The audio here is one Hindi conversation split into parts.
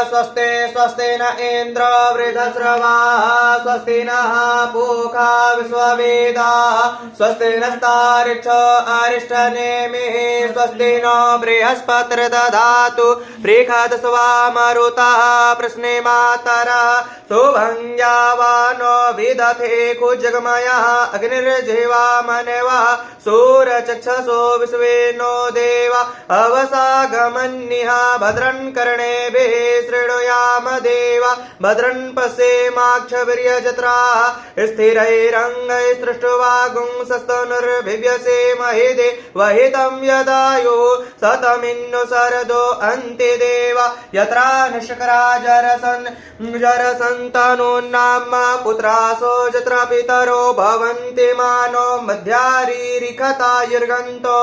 स्वस्ति स्वस्ति न इंद्र वृद्धश्रवाः स्वस्ति नः पूषा विश्ववेदाः स्वस्ति नस्तारिक्षो अरिष्टनेमिः स्वस्ति नो बृहस्पतिर्दधातु बृहदस्वामरुतः प्रश्ने मातरः सुभंग्यावानो विदधे कुजगमयः अग्निर्जीवामनवः सूरचक्षसो विश्वेनो देवा अवसागमन्निः भद्रं कर्णेभिः शृणुयाम देवा भद्रं पश्येमाक्षवीर्यजत्राः स्थिरैरङ्गैस्तुष्ट्वागुंसस्तनुर्भिव्यसे महिदे वहितं यदायुः शतमिन्नु शरदो अन्ते देवा यत्रा निष्करा जरसन्तनोन्नाम पुत्रासो यत्र पितरो भवन्ति मानो मध्यारीरिखतायुर्गन्तो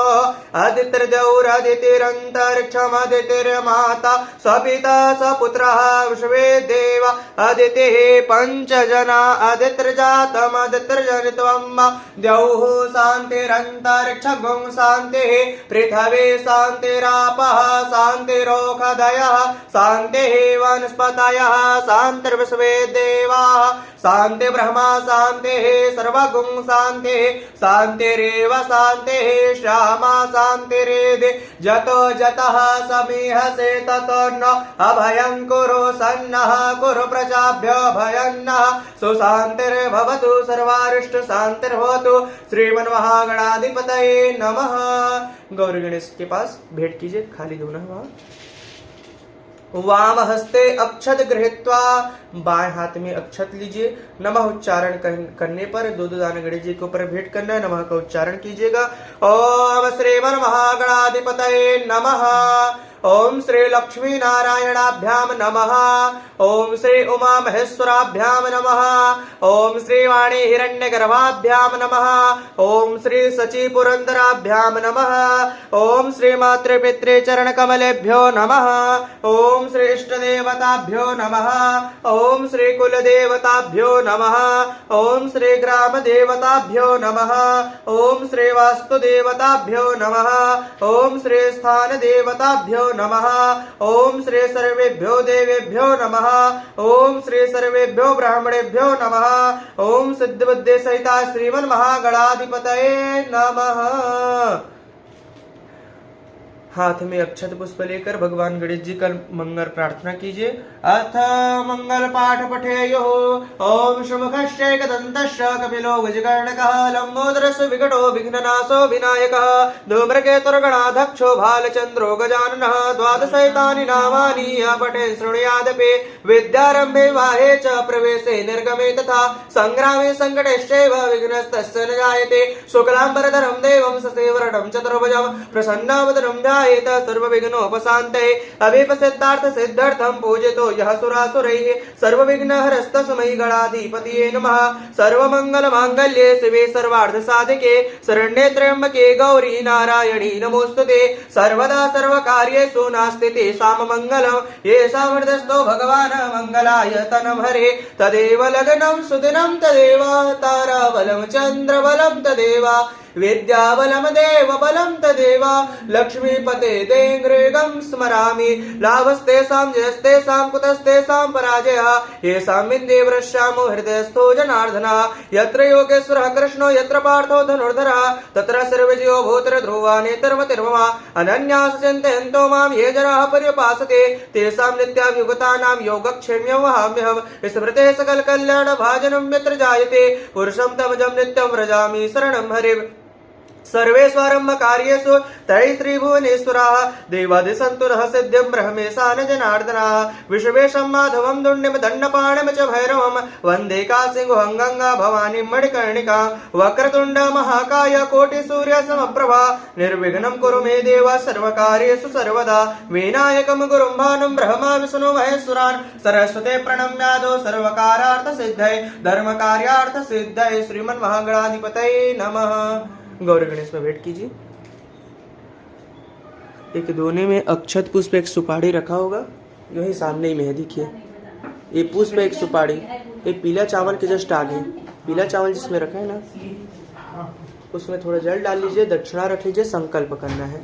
अदितिर्देवरदितिरन्तरिक्षमदितिर्माता सपिता सपुत्रः विश्वे देव अदितिः पञ्चजना अदितिर्जातमदितिर्जनित्वम् द्यौः शान्तिरन्तरिक्षगुं शान्तिः पृथिवी शान्तिरापः शान्तिरोषधयः शान्तिः वनस्पतयः शान्तिर्विश्वे देवाः शान्ति ब्रह्मा शान्तिः सर्वगुं शान्तिः शान्तिरेव शान्तिः श्यामा शान्तिरेधि जतो जतः समीहसे ततो न अभयं कुरु सन्नः कुरु प्रजाभ्यो भयन्नः सुशान्तिर्भवतु सर्वारिष्ट शान्तिर्भवतु श्रीमन्महागणाधिपतये नमः। गौरी गणेश के पास भेंट कीजिए, खाली धुना वहाँ। वाम हस्ते अक्षत गृहीत्वा, बाएं हाथ में अक्षत लीजिए। नमः उच्चारण करने पर दो दाने गणेश जी के ऊपर भेंट करना है। नमः का उच्चारण कीजिएगा। ओम श्रीमन्महागणाधिपतये नमः। ओम श्री लक्ष्मी नारायणाभ्याम नमः। ओम श्री उमा महेश्वराभ्याम नमः। ओम श्री वाणी हिरण्यगर्भाभ्याम नमः। ओम श्री सची पुरंदराभ्याम नमः। ओम श्री मातृपितृ चरण कमलेभ्यो नमः। ओम श्री इष्ट देवताभ्यो नमः। ओम श्री कुल देवताभ्यो नमः। ओम श्री ग्राम देवताभ्यो नमः। ओम श्री वास्तु देवताभ्यो नमः। ओम श्री स्थान देवताभ्यो नमः। ओम श्री सर्वेभ्यो देवेभ्यो नमः। ओम श्री सर्वेभ्यो ब्राह्मणेभ्यो नमः। ओम सिद्धबुद्धि सहिता श्रीमन्महागणाधिपतये नमः। हाथ में अक्षत पुष्प लेकर भगवान गणेश जी का मंगल प्रार्थना कीजिए। अथ मंगल पाठ पठेयो। ओम शुभकश्चैकदन्तश्च कपिलो गजकर्णकः लंबोदरस्य विकटो विघ्ननाशो विनायकः धूम्रकेतुर्गणाध्यक्षो भालचन्द्रो गजाननः द्वादशैतानि नामानि पठे शृणुयादपि विद्यारम्भे वाहे च प्रवेशे निर्गमे तथा संग्रामे संकटेश्चैव विघ्नस्तस्य न जायते शुक्लाम्बरधरं देवं ससेवरणं चतुर्भुजं प्रसन्नावदनं ध्यायेत सर्वविघ्नोपशान्तये अभिपसिद्धार्थ सिद्ध्यर्थं पूजितो यः सुरासुरैः सर्वविघ्नहरस्तस्मै गणाधिपतये नमः। सर्वमङ्गलमाङ्गल्ये शिवे सर्वार्थसाधिके शरण्ये त्र्यम्बके गौरी नारायणी नमोस्तुते सर्वदा सर्वकार्येषु नास्ति तेषां मङ्गलं येषां हृदयस्थो भगवान् मङ्गलाय तनं हरे तदेव लग्नं सुदिनं तदेव ताराबलं चन्द्रबलं तदेव विद्याबलं देवबलं तदेव लक्ष्मीपते देङ्गृगं स्मरामि लाभस्तेषां जयस्तेषां कुतस्तेषां पराजयः येषां विन्देवरश्यामो हृदयस्थो जनार्दनः यत्र योगेश्वरः कृष्णो यत्र पार्थो धनुर्धरः तत्र सर्वजयो भूतर ध्रुवा नेतर्मतिर्मम अनन्यास चिन्तयन्तो मां ये जनाः पर्युपासते तेषां नित्याभियुक्तानां योगक्षेम्यं वहाम्यहम् स्मृते सकलकल्याणभाजनं यत्र जायते पुरुषं तमजं नित्यं व्रजामि शरणं हरे सर्वेष्वारंभ कार्येषु त्रयस्त्रिभुवनेश्वराः देवादिसन्तु नः सिद्धिं ब्रह्मेशान जनार्दनाः विश्वेशं माधवं दुण्डिं दण्डपाणिं च भैरवं वन्दे कासिंहं गङ्गा भवानीं मणिकर्णिकां वक्रतुण्ड महाकाय कोटिसूर्यसमप्रभा निर्विघ्नं कुरु मे देव सर्वकार्येषु सर्वदा विनायकं गुरुं भानुं ब्रह्मा विष्णु महेश्वरान् सरस्वते प्रणम्यादो सर्वकारार्थ सिद्धये धर्मकार्यार्थ सिद्धये श्रीमन्महागणाधिपतये नमः। गौरी गणेश में भेंट कीजिए। एक दोने में अक्षत पुष्प एक सुपारी रखा होगा, यही सामने ही में है, देखिए ये पुष्प एक सुपारी, एक पीला चावल के जस्ट आगे, पीला चावल जिसमें रखा है ना उसमें थोड़ा जल डाल लीजिए, दक्षिणा रख लीजिए, संकल्प करना है।